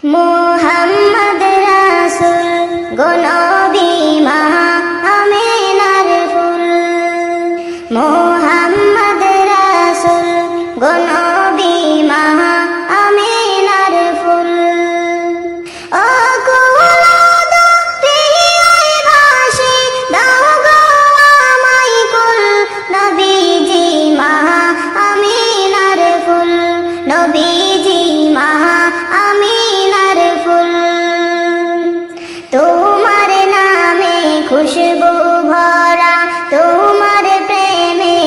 মোহাম্মদ রাসূল গো নবী মা আমিনার ফুল। মোহাম্মদ রাসূল গো নবী মা আমিনার ফুল। ও কুলদ প্রিয় ভাসি দাও গো আমায় কুল। নবীজি মা আমিনার ফুল। নবীজি মা আমিনার ফুল। তোমার নামে খুশবু ভরা, তোমার প্রেমে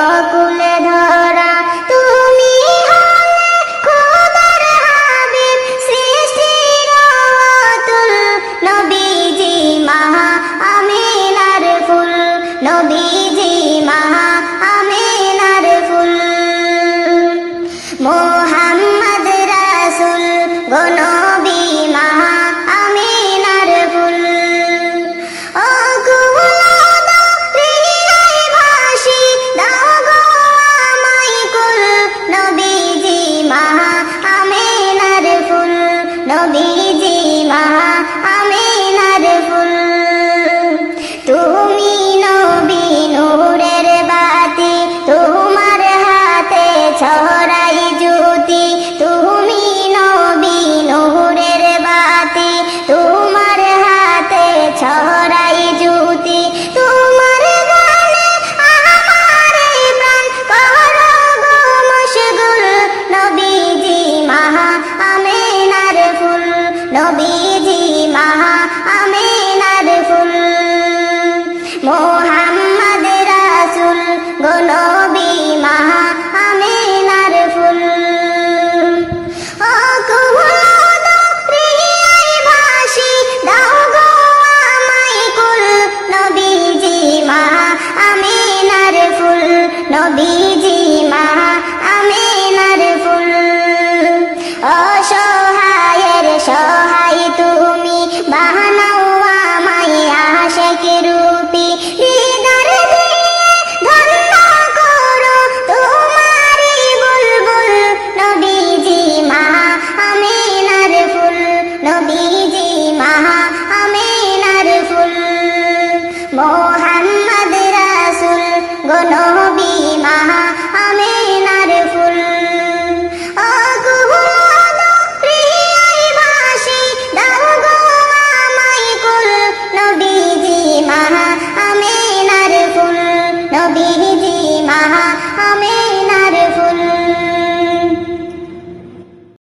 অকুল ধরা। তুমি হলে খোদার হাবিব, সৃষ্টির অতুল। নবীজি মা আমিনার ফুল। নবীজি মা আমিনার ফুল। মোহাম্মদ রাসূল গো নবী মা আমিনার ফুল। ও কুলদ প্রিয় ভাসি দাও গো আমায় কুল। নবীজি মা আমিনার ফুল। নবীজি মা আমিনার ফুল। তুমি নবী নূরের বাতি, তোমার হাতে ছড়াই জ্যোতি। তুমি নবী নূরের বাতি, তোমার হাতে ছড়াই জ্যোতি। তোমার গানে আমার প্রাণ করো গো মশগুল। নবীজি মা আমিনার ফুল। নবীজি মা আমিনার ফুল। মোহাম্মদ রাসূল গো নবী মা আমিনার ফুল। ও কুলদ প্রিয় ভাসি দাও গো আমায় কুল। নবীজি মা আমিনার ফুল। নবীজি মা আমিনার ফুল।